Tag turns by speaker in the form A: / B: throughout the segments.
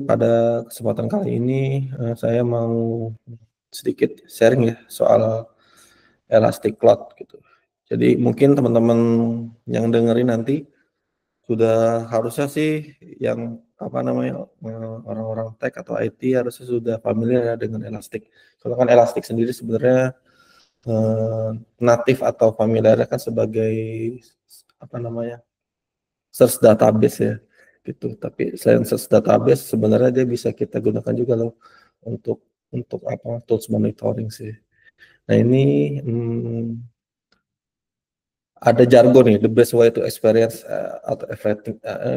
A: Pada kesempatan kali ini, saya mau sedikit sharing ya soal Elastic Cloud gitu. Jadi mungkin teman-teman yang dengerin nanti sudah harusnya sih yang apa namanya, orang-orang tech atau IT harusnya sudah familiar ya dengan Elastic. Soalnya kan Elastic sendiri sebenarnya, natif atau familiarnya kan sebagai apa namanya, search database ya, gitu. Tapi selain search database sebenarnya dia bisa kita gunakan juga loh untuk apa, tools monitoring sih. Nah ini, ada jargon nih, the best way to experience, atau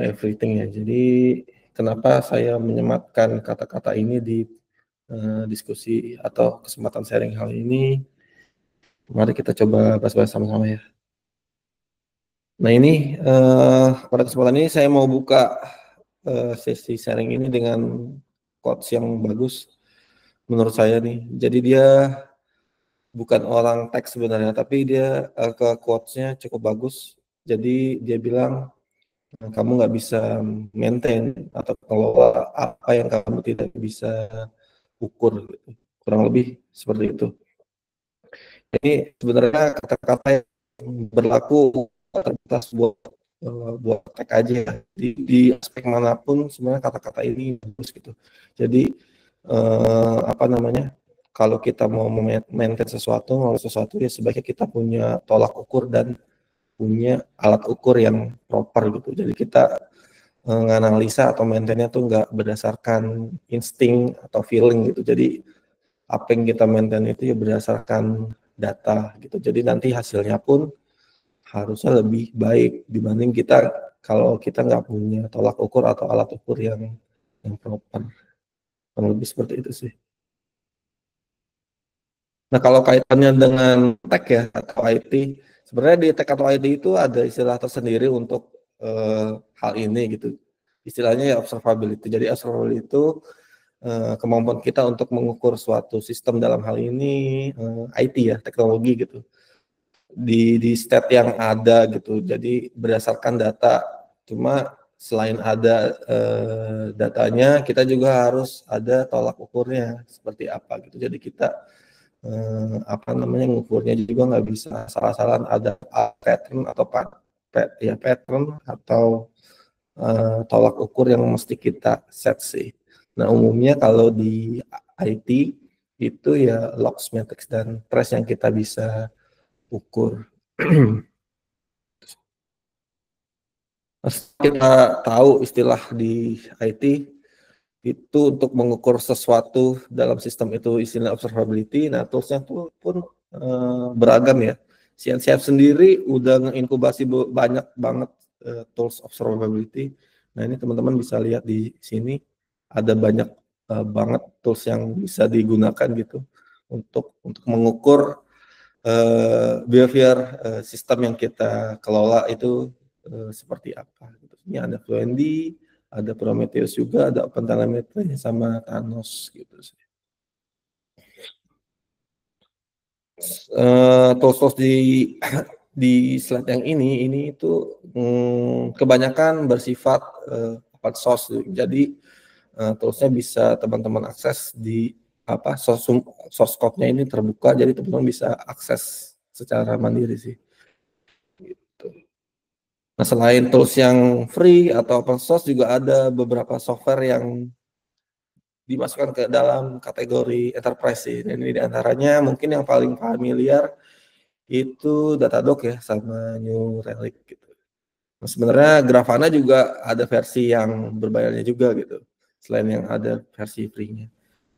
A: everything ya. Jadi kenapa saya menyematkan kata-kata ini di, diskusi atau kesempatan sharing hal ini, mari kita coba bahas-bahas sama-sama ya. Nah ini, pada kesempatan ini saya mau buka, sesi sharing ini dengan quotes yang bagus menurut saya nih. Jadi dia bukan orang teks sebenarnya, tapi dia, ke quotes-nya cukup bagus. Jadi dia bilang, "Kamu nggak bisa maintain atau kelola apa yang kamu tidak bisa ukur," gitu. Kurang lebih seperti itu. Jadi sebenarnya kata-kata yang berlaku atas buat tag aja ya, di aspek manapun sebenarnya kata-kata ini bagus gitu. Jadi, apa namanya, kalau kita mau maintain sesuatu, ngolah sesuatu ya sebaiknya kita punya tolak ukur dan punya alat ukur yang proper gitu. Jadi kita, nganalisa atau maintain-nya tuh nggak berdasarkan insting atau feeling gitu. Jadi apa yang kita maintain itu ya berdasarkan data gitu. Jadi nanti hasilnya pun harusnya lebih baik dibanding kita kalau kita nggak punya tolak ukur atau alat ukur yang proper. Kurang lebih seperti itu sih. Nah kalau kaitannya dengan tech ya atau IT, sebenarnya di tech atau IT itu ada istilah tersendiri untuk, hal ini gitu. Istilahnya ya observability. Jadi observability itu, kemampuan kita untuk mengukur suatu sistem dalam hal ini, IT ya, teknologi gitu. Di state yang ada gitu. Jadi berdasarkan data. Cuma selain ada, datanya, kita juga harus ada tolak ukurnya seperti apa gitu. Jadi kita, apa namanya, ngukurnya juga nggak bisa salah-salahan, ada pattern atau pattern atau, tolak ukur yang mesti kita set sih. Nah umumnya kalau di IT itu ya logs, metrics, dan trace yang kita bisa ukur. Kita tahu istilah di IT itu untuk mengukur sesuatu dalam sistem itu istilah observability. Nah, tools-nya pun beragam ya. CNCF sendiri udah ngeinkubasi banyak banget tools observability. Nah, ini teman-teman bisa lihat di sini ada banyak banget tools yang bisa digunakan gitu untuk mengukur behavior sistem yang kita kelola itu seperti apa gitu. Ini ada Fluentd, ada Prometheus juga, ada OpenTelemetry sama Thanos gitu sih. Tools-tools di slide yang ini itu kebanyakan bersifat open source. Jadi toolsnya bisa teman-teman akses di apa source code-nya ini terbuka, jadi teman-teman bisa akses secara mandiri sih. Gitu. Nah selain tools yang free atau open source juga ada beberapa software yang dimasukkan ke dalam kategori enterprise sih. Dan ini diantaranya mungkin yang paling familiar itu Datadog ya sama New Relic gitu. Nah, sebenarnya Grafana juga ada versi yang berbayarnya juga gitu. Selain yang ada versi free-nya.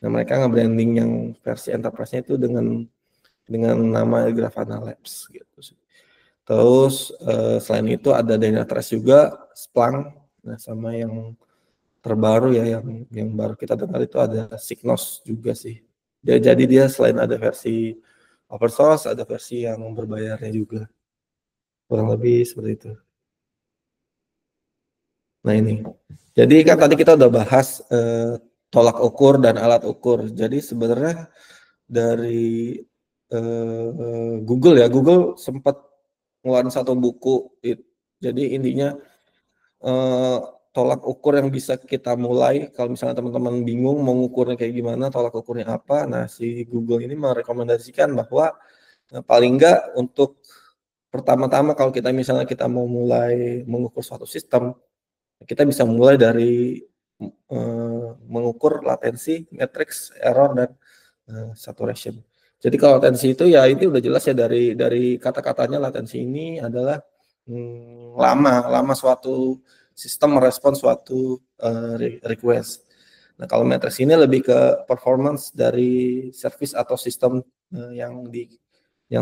A: Nah, mereka nge-branding yang versi enterprise-nya itu dengan nama Grafana Labs gitu sih. Terus selain itu ada Dynatrace juga, Splunk, nah sama yang terbaru ya yang baru kita dengar itu ada Signos juga sih. Jadi dia selain ada versi open source, ada versi yang berbayarnya juga. Kurang lebih seperti itu. Nah ini. Jadi kan tadi kita udah bahas tolak ukur dan alat ukur. Jadi sebenarnya dari Google ya, Google sempat ngeluarin satu buku. Jadi intinya tolak ukur yang bisa kita mulai kalau misalnya teman-teman bingung mau ngukurnya kayak gimana, tolak ukurnya apa. Nah, si Google ini merekomendasikan bahwa paling enggak untuk pertama-tama kalau kita misalnya kita mau mulai mengukur suatu sistem, kita bisa mulai dari mengukur latensi, matrix, error, dan saturation. Jadi kalau latensi itu ya ini udah jelas ya dari kata-katanya latensi ini adalah lama suatu sistem merespons suatu request. Nah, kalau matrix ini lebih ke performance dari service atau sistem yang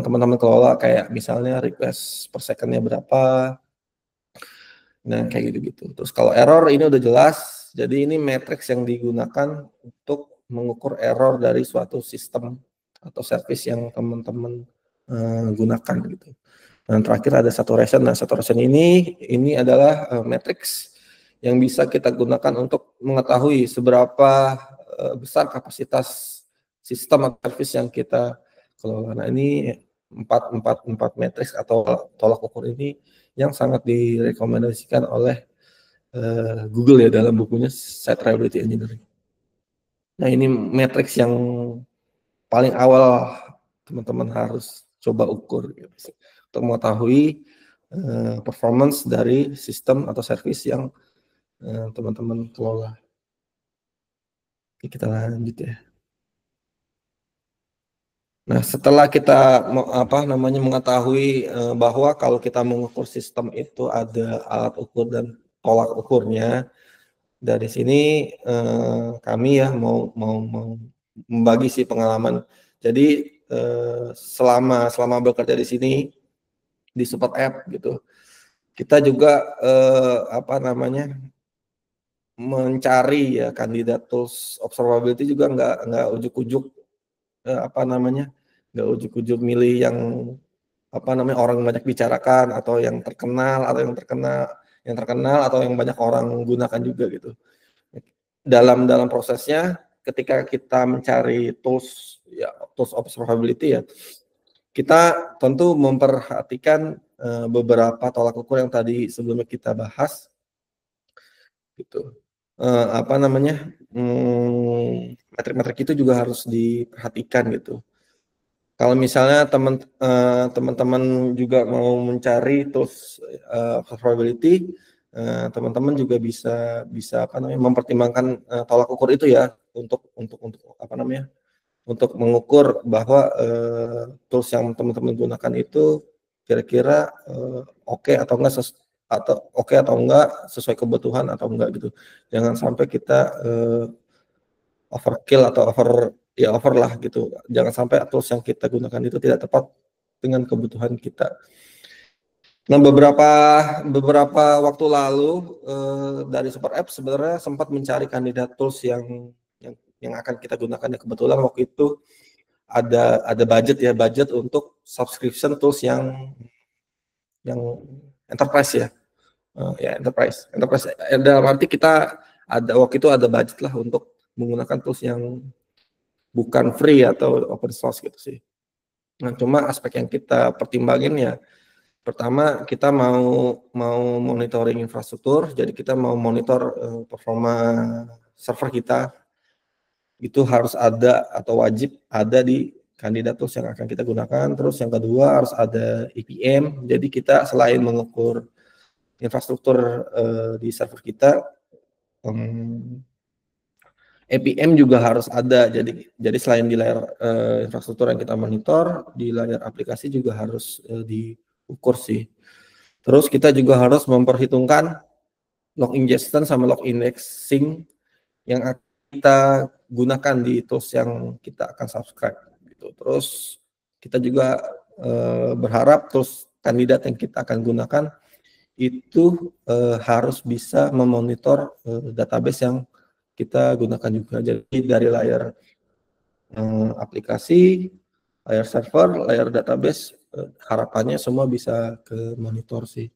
A: teman-teman kelola, kayak misalnya request per secondnya berapa. Nah, kayak gitu-gitu. Terus kalau error ini udah jelas, jadi ini matrix yang digunakan untuk mengukur error dari suatu sistem atau service yang teman-teman gunakan gitu. Dan terakhir ada saturation. Nah, saturation ini adalah matrix yang bisa kita gunakan untuk mengetahui seberapa besar kapasitas sistem atau service yang kita kelola. Nah, ini empat matrix atau tolak ukur ini yang sangat direkomendasikan oleh Google ya dalam bukunya Site Reliability Engineering. Nah, ini matrix yang paling awal teman-teman harus coba ukur gitu, untuk mengetahui performance dari sistem atau service yang teman-teman kelola. Oke, kita lanjut ya. Nah, setelah kita mengetahui bahwa kalau kita mengukur sistem itu ada alat ukur dan tolak ukurnya, dari sini kami ya mau membagi sih pengalaman. Jadi selama bekerja di sini di support app gitu, kita juga mencari ya kandidat tools observability juga nggak ujuk-ujuk nggak ujuk-ujuk milih yang orang banyak bicarakan atau yang terkenal atau yang banyak orang gunakan juga gitu. Dalam prosesnya ketika kita mencari tools observability ya, kita tentu memperhatikan beberapa tolak ukur yang tadi sebelumnya kita bahas gitu. Metrik-metrik itu juga harus diperhatikan gitu. Kalau misalnya teman-teman juga mau mencari tools observability, teman-teman juga bisa mempertimbangkan tolak ukur itu ya untuk mengukur bahwa tools yang teman-teman gunakan itu kira-kira oke atau enggak sesuai kebutuhan atau enggak gitu. Jangan sampai kita overkill atau over lah gitu. Jangan sampai tools yang kita gunakan itu tidak tepat dengan kebutuhan kita. Nah, beberapa waktu lalu dari Super App sebenarnya sempat mencari kandidat tools yang akan kita gunakan. Ya, kebetulan waktu itu ada budget untuk subscription tools yang enterprise ya. Enterprise. Dalam arti kita waktu itu ada budget lah untuk menggunakan tools yang bukan free atau open source gitu sih. Nah, cuma aspek yang kita pertimbangin ya, pertama kita mau monitoring infrastruktur, jadi kita mau monitor performa server kita, itu harus ada atau wajib ada di kandidat tools yang akan kita gunakan. Terus yang kedua harus ada EPM, jadi kita selain mengukur infrastruktur di server kita, EPM juga harus ada. Jadi selain di layar infrastruktur yang kita monitor, di layar aplikasi juga harus diukur sih. Terus kita juga harus memperhitungkan log ingestion sama log indexing yang akan kita gunakan di tools yang kita akan subscribe gitu. Terus kita juga berharap tools kandidat yang kita akan gunakan itu harus bisa memonitor database yang kita gunakan juga. Jadi dari layar aplikasi, layar server, layar database, harapannya semua bisa ke monitor sih.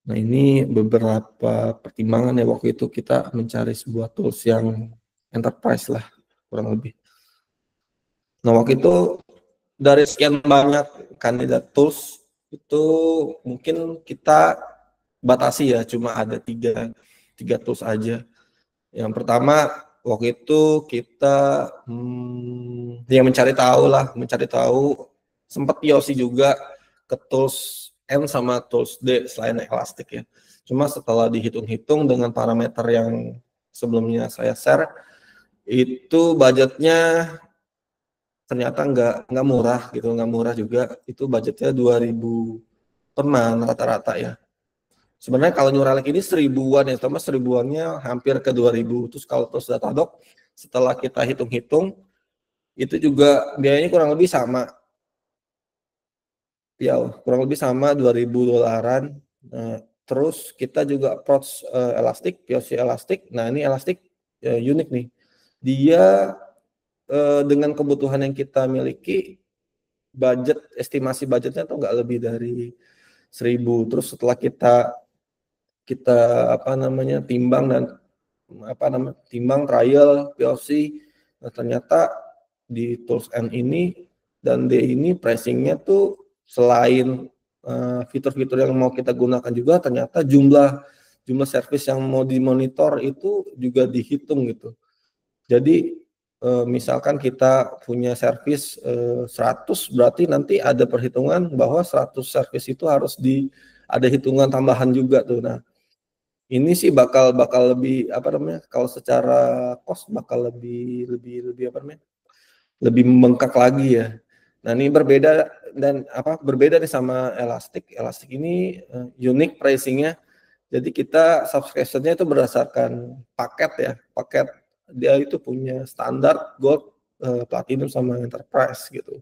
A: Nah, ini beberapa pertimbangan ya waktu itu kita mencari sebuah tools yang enterprise lah kurang lebih. Nah, waktu itu dari sekian banyak kandidat tools itu mungkin kita batasi ya, cuma ada tiga tools aja. Yang pertama waktu itu kita yang mencari tahu, sempat POC juga ke tools N sama tools D selain Elastic ya. Cuma setelah dihitung-hitung dengan parameter yang sebelumnya saya share, itu budgetnya ternyata nggak murah gitu, nggak murah juga. Itu budgetnya 2.000 per month rata-rata ya. Sebenarnya kalau New Relic ini 1.000-an ya, sama 1.000-annya hampir ke 2.000. Terus kalau terus Datadog, setelah kita hitung-hitung, itu juga biayanya kurang lebih sama. Ya, kurang lebih sama $2.000. Nah, terus kita juga approach Elastic, POC Elastic. Nah, ini Elastic unik nih. Dia dengan kebutuhan yang kita miliki, estimasi budgetnya tuh nggak lebih dari 1.000. Terus setelah kita timbang trial POC, nah ternyata di tools N ini dan D ini pricingnya tuh selain fitur-fitur yang mau kita gunakan juga, ternyata jumlah service yang mau dimonitor itu juga dihitung gitu. Jadi misalkan kita punya service 100, berarti nanti ada perhitungan bahwa 100 service itu harus ada hitungan tambahan juga tuh. Nah, ini sih bakal lebih kalau secara cost bakal lebih membengkak lagi ya. Nah, ini berbeda nih sama Elastic. Elastic ini unik pricingnya. Jadi kita subscription-nya itu berdasarkan paket ya. Paket dia itu punya standar, gold, platinum sama enterprise gitu.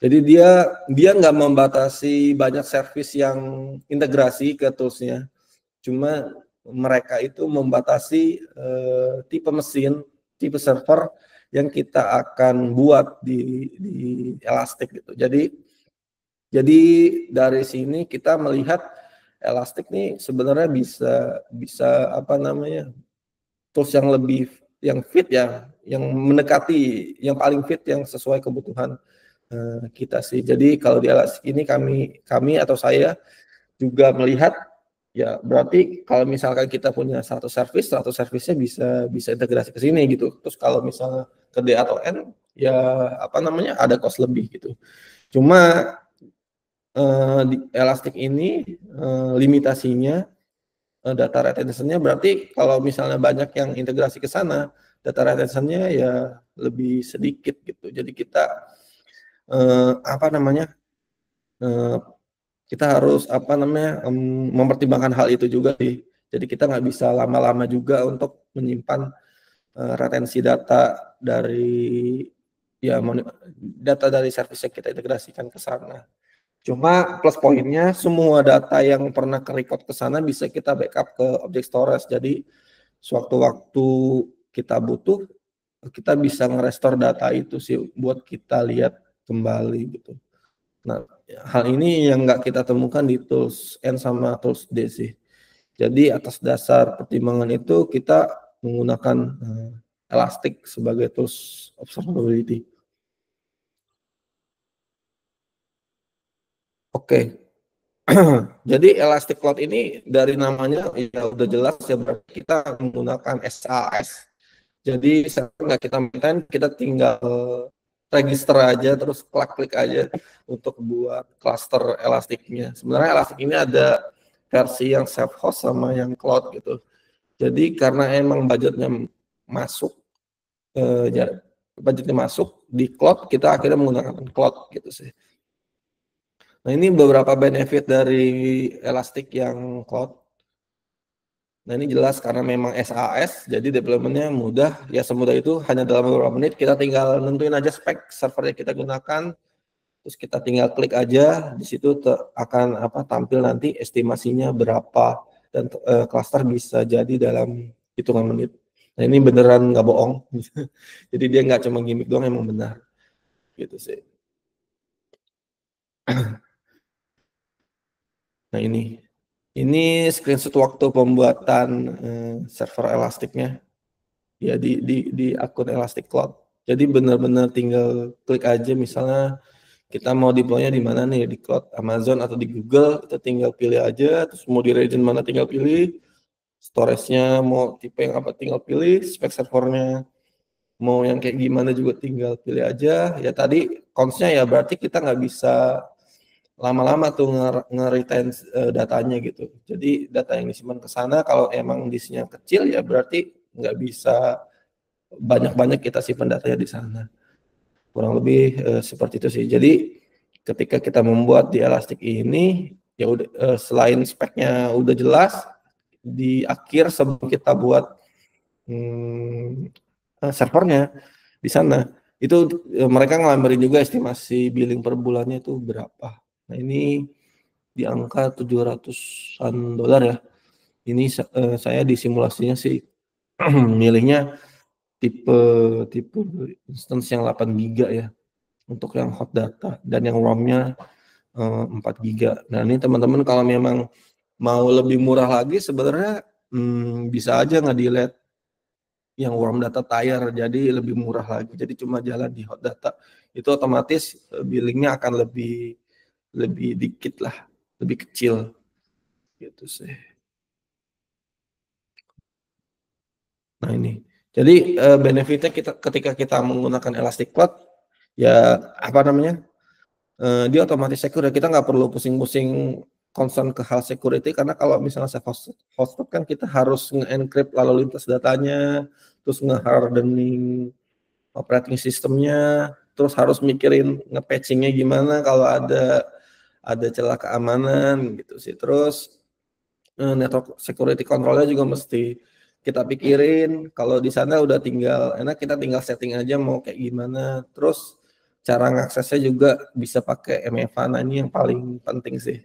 A: Jadi dia nggak membatasi banyak service yang integrasi ke toolsnya. Cuma mereka itu membatasi tipe mesin, tipe server yang kita akan buat di Elastic gitu. Jadi dari sini kita melihat Elastic nih sebenarnya bisa tools yang fit ya, yang mendekati yang paling fit yang sesuai kebutuhan kita sih. Jadi kalau di Elastic ini kami atau saya juga melihat ya, berarti kalau misalkan kita punya satu service-nya bisa integrasi ke sini gitu. Terus kalau misalnya ke D atau N ya ada cost lebih gitu. Cuma di Elastic ini limitasinya data retention-nya, berarti kalau misalnya banyak yang integrasi ke sana, data retention-nya ya lebih sedikit gitu. Jadi kita kita harus mempertimbangkan hal itu juga sih. Jadi kita nggak bisa lama-lama juga untuk menyimpan retensi data dari service yang kita integrasikan ke sana. Cuma plus poinnya semua data yang pernah ke-record ke sana bisa kita backup ke object storage. Jadi sewaktu-waktu kita butuh, kita bisa nge-restore data itu sih buat kita lihat kembali gitu. Nah, hal ini yang nggak kita temukan di tools N sama tools D sih. Jadi atas dasar pertimbangan itu kita menggunakan Elastic sebagai tools observability. Oke. Jadi Elastic Cloud ini dari namanya ya udah jelas ya, berarti kita menggunakan SaaS. Jadi nggak kita maintain, kita tinggal register aja, terus klik aja untuk buat cluster Elasticnya. Sebenarnya Elastic ini ada versi yang self host sama yang cloud gitu. Jadi karena emang masuk, budgetnya masuk di cloud, kita akhirnya menggunakan cloud gitu sih. Nah, ini beberapa benefit dari Elastic yang cloud. Nah, ini jelas karena memang SaaS, jadi development-nya mudah. Ya semudah itu, hanya dalam beberapa menit kita tinggal nentuin aja spek server yang kita gunakan, terus kita tinggal klik aja, di situ akan tampil nanti estimasinya berapa, dan cluster bisa jadi dalam hitungan menit. Nah, ini beneran nggak bohong. Jadi dia nggak cuma gimmick doang, emang benar. Gitu sih. Nah, ini screenshot waktu pembuatan server Elasticnya ya di akun Elastic Cloud. Jadi benar-benar tinggal klik aja, misalnya kita mau deploy-nya di mana nih, di cloud Amazon atau di Google, kita tinggal pilih aja, terus mau di region mana tinggal pilih, storage-nya mau tipe yang apa tinggal pilih, spek servernya mau yang kayak gimana juga tinggal pilih aja. Ya tadi cons-nya ya berarti kita nggak bisa lama-lama tuh nge-retain datanya gitu. Jadi data yang disimpan ke sana kalau emang disknya kecil ya berarti nggak bisa banyak-banyak kita simpan datanya di sana. Kurang lebih seperti itu sih. Jadi ketika kita membuat di Elastic ini ya udah selain speknya udah jelas di akhir sebelum kita buat servernya di sana itu mereka ngelambarin juga estimasi billing per bulannya itu berapa. Nah ini di angka $700-an ya. Ini saya di simulasinya sih milihnya tipe instance yang 8 giga ya untuk yang hot data dan yang ROM-nya 4 giga. Nah ini teman-teman kalau memang mau lebih murah lagi sebenarnya bisa aja nge-delete yang warm data tier jadi lebih murah lagi. Jadi cuma jalan di hot data itu otomatis billingnya akan lebih dikit lah, lebih kecil gitu sih. Nah ini, jadi benefitnya ketika kita menggunakan Elastic Cloud ya apa namanya dia otomatis secure. Kita nggak perlu pusing-pusing concern ke hal security karena kalau misalnya saya hosted kan kita harus nge-encrypt lalu lintas datanya, terus nge-hardening operating sistemnya, terus harus mikirin nge-patchingnya gimana kalau ada celah keamanan gitu sih. Terus network security controlnya juga mesti kita pikirin. Kalau di sana udah tinggal enak kita tinggal setting aja mau kayak gimana. Terus cara ngaksesnya juga bisa pakai MFA. Nah ini yang paling penting sih.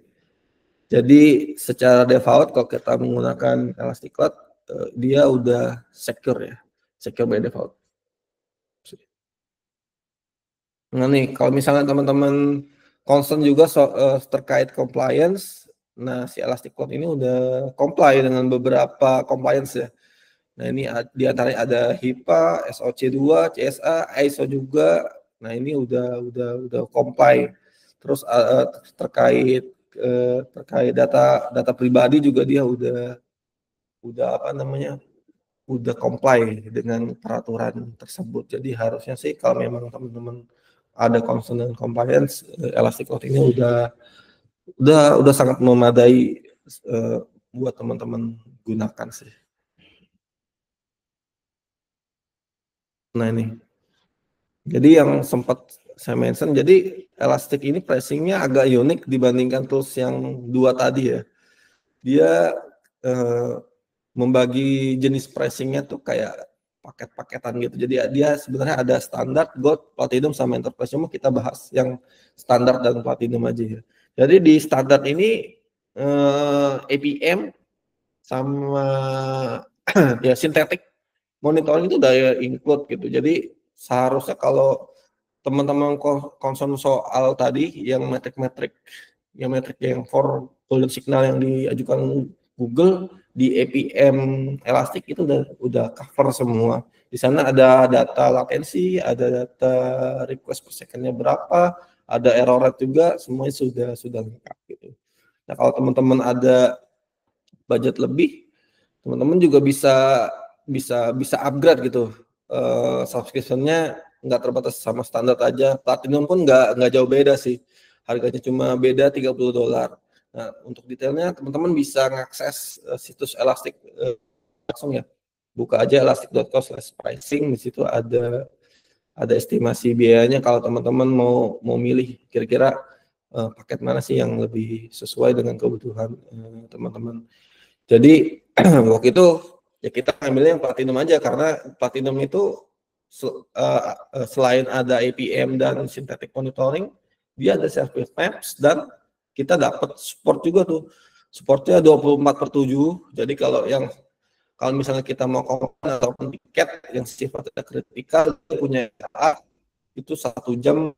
A: Jadi secara default kalau kita menggunakan Elastic Cloud dia udah secure ya, secure by default. Nah nih, kalau misalnya teman-teman concern juga terkait compliance, nah si Elastic Cloud ini udah comply dengan beberapa compliance ya. Nah ini di antaranya ada HIPAA, SOC 2, CSA, ISO juga. Nah ini udah comply. Terus terkait data pribadi juga dia udah apa namanya udah comply dengan peraturan tersebut. Jadi harusnya sih kalau memang teman-teman ada concern dengan compliance, Elastic Cloud ini udah sangat memadai buat teman-teman gunakan sih. Nah ini, jadi yang sempat saya mention, jadi Elastic ini pricingnya agak unik dibandingkan tools yang dua tadi ya. Dia membagi jenis pricingnya tuh kayak paket-paketan gitu. Jadi dia sebenarnya ada standar, gold, platinum, sama enterprise. Cuma kita bahas yang standar dan platinum aja ya. Jadi di standar ini APM sama ya synthetic monitoring itu udah include gitu. Jadi seharusnya kalau teman-teman concern soal tadi yang metrik-metrik yang for golden signal yang diajukan Google di APM Elastic itu udah cover semua. Di sana ada data latensi, ada data request per second-nya berapa, ada error rate juga, semuanya sudah lengkap gitu. Nah, kalau teman-teman ada budget lebih, teman-teman juga bisa upgrade gitu. Subscription-nya nggak terbatas sama standar aja. Platinum pun nggak jauh beda sih. Harganya cuma beda $30. Nah, untuk detailnya teman-teman bisa mengakses situs Elastic langsung ya. Buka aja elastic.co/pricing, di situ ada estimasi biayanya kalau teman-teman mau milih kira-kira paket mana sih yang lebih sesuai dengan kebutuhan teman-teman. Jadi waktu itu ya kita ambilnya yang platinum aja karena platinum itu selain ada APM dan synthetic monitoring, dia ada service maps dan kita dapat support juga tuh. Supportnya 24/7. Jadi kalau misalnya kita mau komplain ataupun tiket yang sifatnya kritikal punya itu 1 jam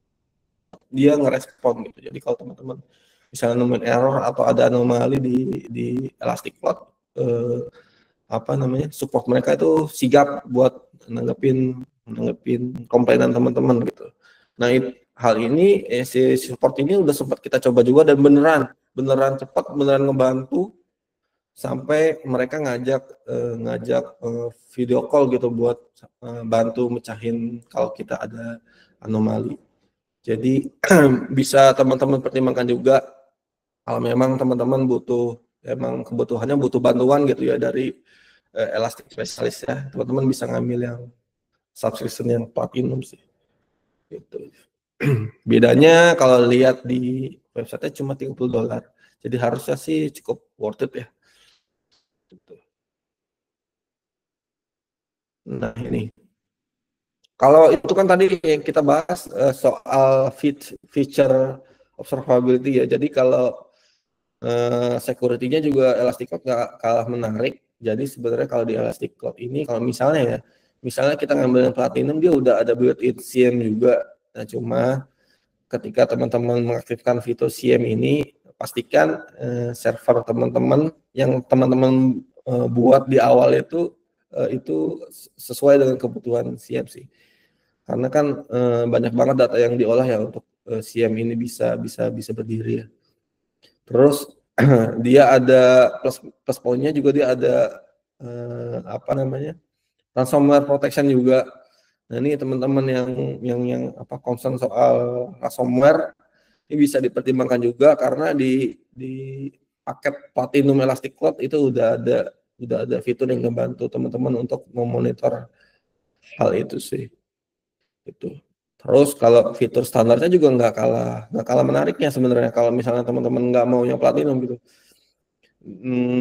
A: dia ngerespon gitu. Jadi kalau teman-teman misalnya nemuin error atau ada anomali di Elastic Cloud, apa namanya support mereka itu sigap buat nanggepin komplainan teman-teman gitu. Nah hal ini si support ini udah sempat kita coba juga dan beneran cepat, beneran ngebantu sampai mereka ngajak video call gitu buat bantu mecahin kalau kita ada anomali. Jadi bisa teman-teman pertimbangkan juga kalau memang teman-teman emang kebutuhannya butuh bantuan gitu ya dari elastic specialist ya, teman-teman bisa ngambil yang subscription yang platinum sih. Gitu. Bedanya kalau lihat di website-nya cuma $30. Jadi harusnya sih cukup worth it ya. Gitu. Nah ini. Kalau itu kan tadi yang kita bahas soal feature observability ya. Jadi kalau security-nya juga Elasticloud nggak kalah menarik. Jadi sebenarnya kalau di Elasticloud ini, kalau misalnya kita ngambil yang platinum, dia udah ada built-in SIEM juga. Nah cuma ketika teman-teman mengaktifkan fitur SIEM ini, pastikan server teman-teman yang teman-teman buat di awal itu sesuai dengan kebutuhan SIEM sih. Karena kan banyak banget data yang diolah ya untuk SIEM ini bisa berdiri ya. Terus dia ada plus poinnya juga, dia ada apa namanya, ransomware protection juga. Nah ini teman-teman yang concern soal ransomware ini bisa dipertimbangkan juga karena di paket Platinum Elasticloud itu udah ada fitur yang membantu teman-teman untuk memonitor hal itu sih. Itu. Terus kalau fitur standarnya juga nggak kalah menariknya sebenarnya kalau misalnya teman-teman nggak mau yang platinum gitu.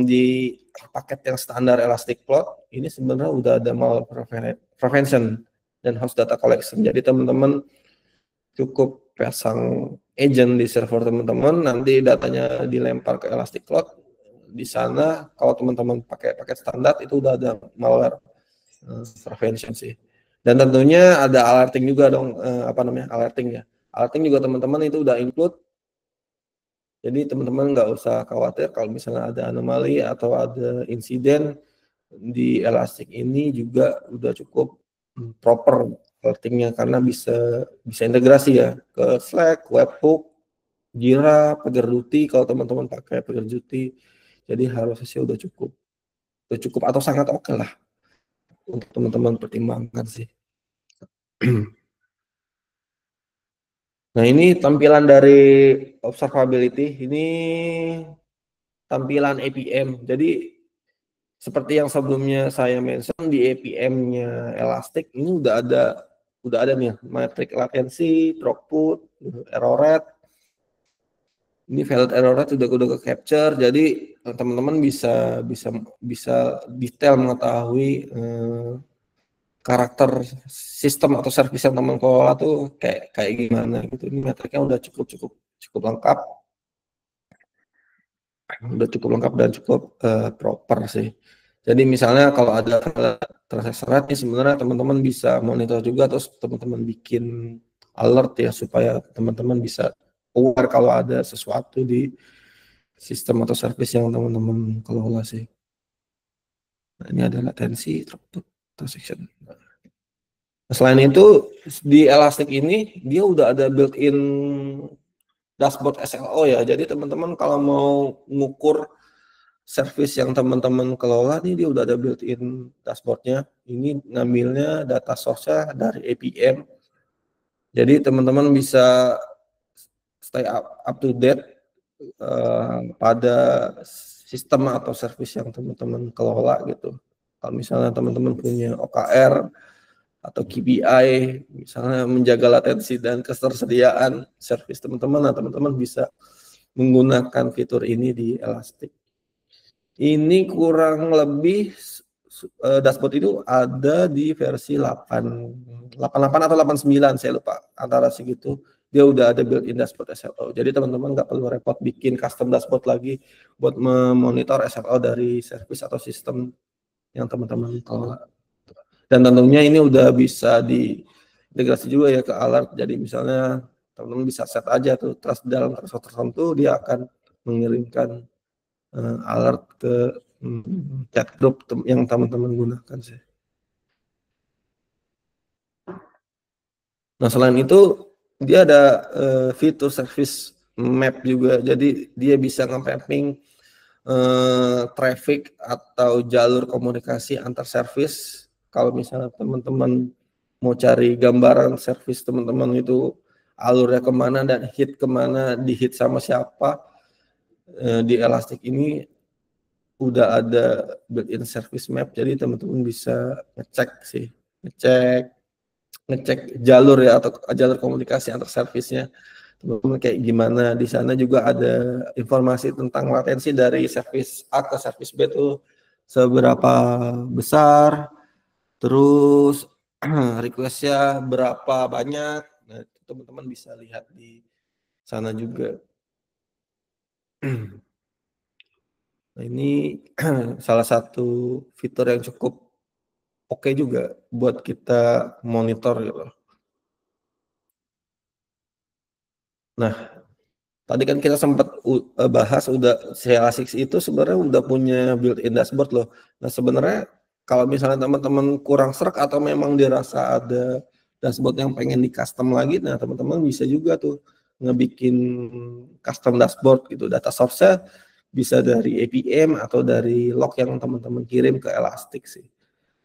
A: Di paket yang standar Elasticloud ini sebenarnya udah ada malware prevention dan host data collection. Jadi teman-teman cukup pasang agent di server teman-teman, nanti datanya dilempar ke Elasticloud. Di sana kalau teman-teman pakai paket standar itu udah ada malware prevention sih. Dan tentunya ada alerting juga dong, alerting ya. Alerting juga teman-teman itu udah include. Jadi teman-teman nggak usah khawatir kalau misalnya ada anomali atau ada insiden di Elastic ini juga udah cukup proper alertingnya karena bisa integrasi ya ke Slack, Webhook, Jira, PagerDuty kalau teman-teman pakai PagerDuty. Jadi harusnya sih udah cukup atau sangat oke lah untuk teman-teman pertimbangkan sih. Nah ini tampilan dari observability, ini tampilan APM. Jadi seperti yang sebelumnya saya mention di APM-nya Elastic ini udah ada nih metrik latency, throughput, error rate. Ini valid error rate udah ke capture. Jadi teman-teman bisa detail mengetahui karakter sistem atau service yang teman kelola tuh kayak gimana gitu. Ini metriknya udah cukup lengkap, dan cukup proper sih. Jadi misalnya kalau ada transaksi rate nih sebenarnya teman-teman bisa monitor juga, terus teman-teman bikin alert ya supaya teman-teman bisa aware kalau ada sesuatu di sistem atau service yang teman-teman kelola sih. Nah, ini ada latensi, throughput, transaction. Selain itu di Elastic ini dia udah ada built-in dashboard SLO ya. Jadi teman-teman kalau mau ngukur service yang teman-teman kelola nih dia udah ada built-in dashboardnya. Ini ngambilnya data source-nya dari APM. Jadi teman-teman bisa stay up to date pada sistem atau service yang teman-teman kelola gitu. Kalau misalnya teman-teman punya OKR atau KPI, misalnya menjaga latensi dan ketersediaan service teman-teman, nah teman-teman bisa menggunakan fitur ini di Elastic. Ini kurang lebih dashboard itu ada di versi 88 atau 89, saya lupa, antara segitu. Dia udah ada built-in dashboard SLO. Jadi teman-teman nggak perlu repot bikin custom dashboard lagi buat memonitor SLO dari service atau sistem yang teman-teman kelola. Dan tentunya ini udah bisa diintegrasi juga ya ke alert. Jadi misalnya teman-teman bisa set aja tuh dalam threshold tertentu dia akan mengirimkan alert ke chat group yang teman-teman gunakan sih. Nah selain itu dia ada fitur service map juga, jadi dia bisa nge-mapping traffic atau jalur komunikasi antar service. Kalau misalnya teman-teman mau cari gambaran service teman-teman itu alurnya kemana dan hit kemana, di hit sama siapa, di Elastic ini udah ada built-in service map, jadi teman-teman bisa ngecek ngecek jalur ya, atau jalur komunikasi antar service-nya teman-teman kayak gimana. Di sana juga ada informasi tentang latensi dari service A ke service B itu seberapa besar, terus request-nya berapa banyak. Nah, teman-teman bisa lihat di sana juga. Nah, ini salah satu fitur yang cukup oke juga buat kita monitor gitu. Nah, tadi kan kita sempat bahas udah Elastic itu sebenarnya udah punya built-in dashboard loh. Nah, sebenarnya kalau misalnya teman-teman kurang serak atau memang dirasa ada dashboard yang pengen di custom lagi, nah teman-teman bisa juga tuh ngebikin custom dashboard gitu. Data source-nya bisa dari APM atau dari log yang teman-teman kirim ke Elastic sih.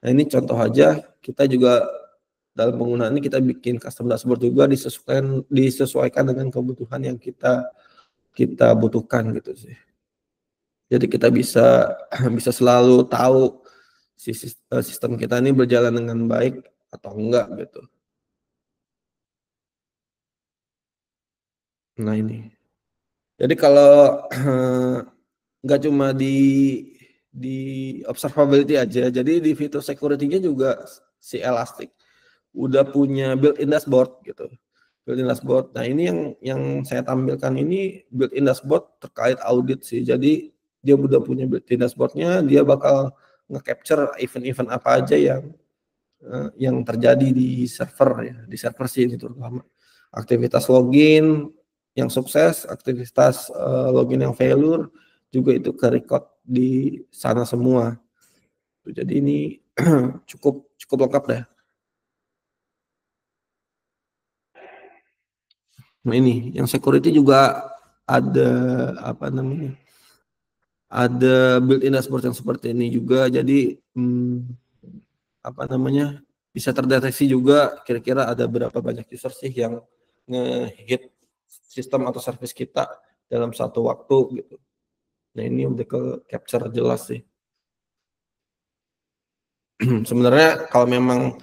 A: Nah, ini contoh aja, kita juga dalam penggunaan ini kita bikin custom dashboard juga disesuaikan dengan kebutuhan yang kita butuhkan gitu sih. Jadi kita bisa bisa selalu tahu sistem kita ini berjalan dengan baik atau enggak gitu. Nah ini. Jadi kalau nggak cuma di observability aja, jadi di fitur security-nya juga si Elastic udah punya built-in dashboard gitu. Built-in dashboard. Nah ini yang saya tampilkan ini built-in dashboard terkait audit sih. Jadi dia udah punya built-in dashboardnya, dia bakal nge-capture event-event apa aja yang terjadi di server ya, di server sih itu terutama. Aktivitas login yang sukses, aktivitas login yang failure juga itu ke record di sana semua. Jadi ini cukup lengkap deh. Nah ini yang security juga ada apa namanya? Ada built-in dashboard yang seperti ini juga. Jadi apa namanya? Bisa terdeteksi juga kira-kira ada berapa banyak user sih yang nge-hit sistem atau service kita dalam satu waktu gitu. Nah ini udah ke capture jelas sih. Sebenarnya kalau memang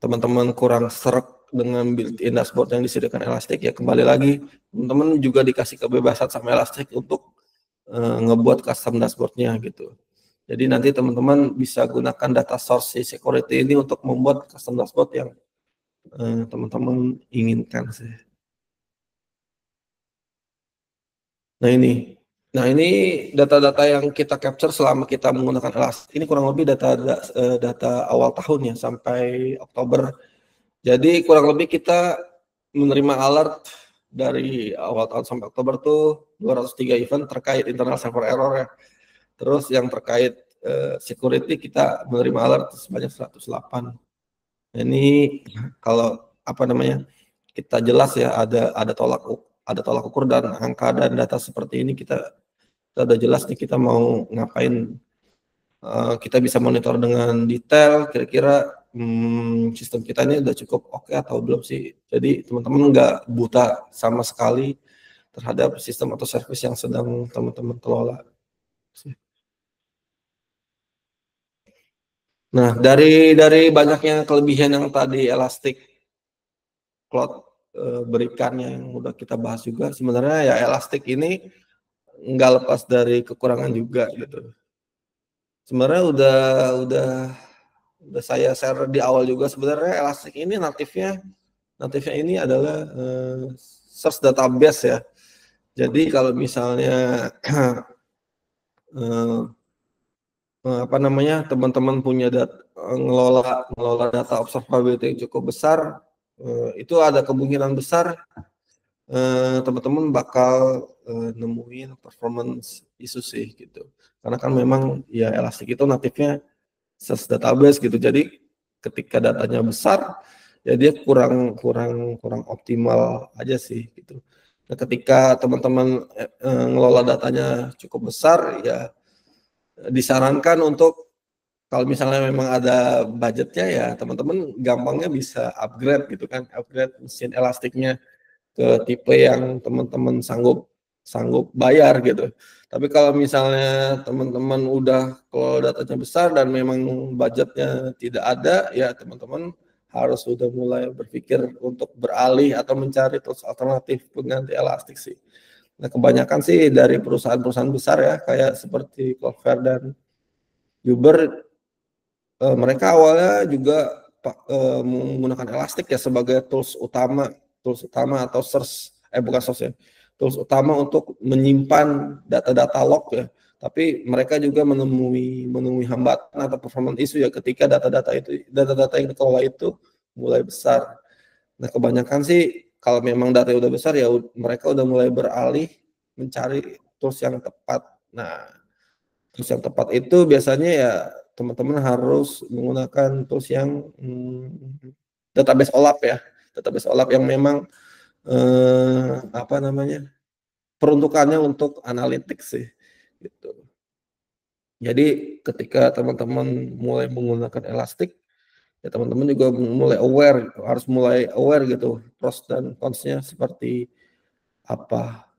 A: teman-teman kurang serak dengan built-in dashboard yang disediakan Elastic, ya kembali lagi teman-teman juga dikasih kebebasan sama Elastic untuk ngebuat custom dashboardnya gitu. Jadi nanti teman-teman bisa gunakan data source security ini untuk membuat custom dashboard yang teman-teman inginkan sih. Nah ini data-data yang kita capture selama kita menggunakan Elastic. Ini kurang lebih data awal tahun ya sampai Oktober. Jadi kurang lebih kita menerima alert dari awal tahun sampai Oktober tuh 203 event terkait internal server error ya. Terus yang terkait security kita menerima alert sebanyak 108. Ini kalau apa namanya kita jelas ya ada tolak ukur dan angka dan data seperti ini kita udah jelas nih kita mau ngapain. Kita bisa monitor dengan detail kira-kira sistem kita ini udah cukup oke atau belum sih. Jadi teman-teman nggak buta sama sekali terhadap sistem atau service yang sedang teman-teman kelola. Nah, dari banyaknya kelebihan yang tadi Elastic Cloud berikan yang udah kita bahas juga, sebenarnya ya Elastic ini nggak lepas dari kekurangan juga gitu. Sebenarnya udah saya share di awal juga, sebenarnya Elastic ini natifnya ini adalah search database ya. Jadi kalau misalnya apa namanya teman-teman punya ngelola data observability yang cukup besar, itu ada kemungkinan besar teman-teman bakal nemuin performance isu sih gitu. Karena kan memang ya Elastic itu natifnya search database gitu. Jadi ketika datanya besar ya dia kurang kurang kurang optimal aja sih gitu. Nah, ketika teman-teman, ngelola datanya cukup besar, ya disarankan untuk kalau misalnya memang ada budgetnya ya teman-teman gampangnya bisa upgrade gitu kan, upgrade mesin elastiknya ke tipe yang teman-teman sanggup sanggup bayar gitu. Tapi kalau misalnya teman-teman udah kalau datanya besar dan memang budgetnya tidak ada, ya teman-teman harus sudah mulai berpikir untuk beralih atau mencari tools alternatif pengganti elastik sih. Nah, kebanyakan sih dari perusahaan-perusahaan besar ya, kayak seperti Clover dan Uber, mereka awalnya juga menggunakan elastik ya sebagai tools utama atau bukan source ya, tools utama untuk menyimpan data-data log ya. Tapi mereka juga menemui hambatan atau performance issue ya ketika data-data yang dikelola itu mulai besar. Nah, kebanyakan sih kalau memang data udah besar ya mereka udah mulai beralih mencari tools yang tepat. Nah, tools yang tepat itu biasanya ya teman-teman harus menggunakan tools yang database OLAP ya, database OLAP yang memang apa namanya, peruntukannya untuk analitik sih, gitu. Jadi ketika teman-teman mulai menggunakan Elastic, ya teman-teman juga harus mulai aware gitu, pros dan cons-nya seperti apa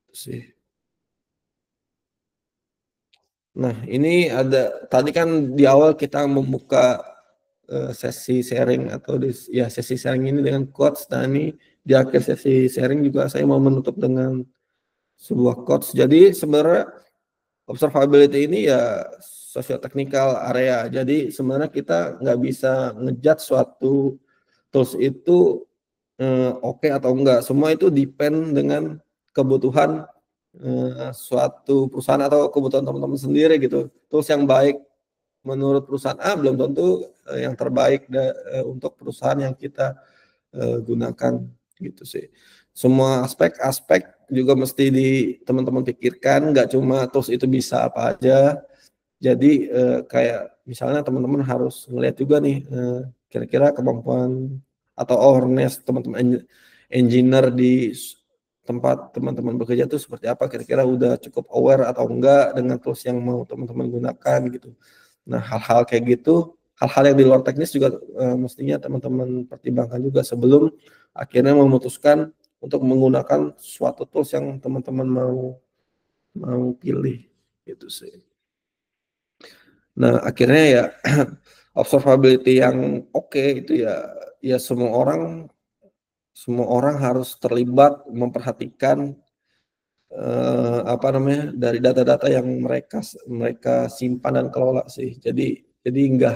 A: sih. Nah, ini tadi kan di awal kita membuka sesi sharing atau ya sesi sharing ini dengan quotes. Nah, ini di akhir sesi sharing juga saya mau menutup dengan sebuah quotes. Jadi sebenarnya observability ini ya socio-technical area. Jadi sebenarnya kita nggak bisa ngejudge suatu tools itu oke atau enggak. Semua itu depend dengan kebutuhan suatu perusahaan atau kebutuhan teman-teman sendiri gitu. Tools yang baik menurut perusahaan A belum tentu yang terbaik untuk perusahaan yang kita gunakan gitu sih. Semua aspek-aspek juga mesti teman-teman pikirkan, nggak cuma tools itu bisa apa aja. Jadi kayak misalnya teman-teman harus ngelihat juga nih kira-kira kemampuan atau awareness teman-teman engineer di tempat teman-teman bekerja itu seperti apa, kira-kira udah cukup aware atau enggak dengan tools yang mau teman-teman gunakan gitu. Nah, hal-hal kayak gitu, hal-hal yang di luar teknis juga mestinya teman-teman pertimbangkan juga sebelum akhirnya memutuskan untuk menggunakan suatu tools yang teman-teman mau mau pilih gitu sih. Nah, akhirnya ya observability yang oke itu ya semua orang harus terlibat memperhatikan apa namanya, dari data-data yang mereka simpan dan kelola sih. Jadi nggak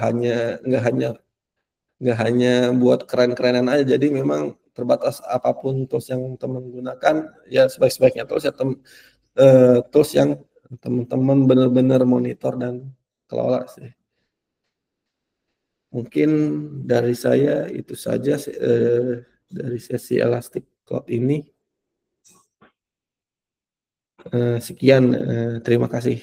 A: hanya buat keren-kerenan aja. Jadi memang terbatas apapun tools yang teman gunakan, ya sebaik-baiknya tools yang teman-teman benar-benar monitor dan kelola sih. Mungkin dari saya itu saja dari sesi Elastic Cloud ini. Sekian, terima kasih.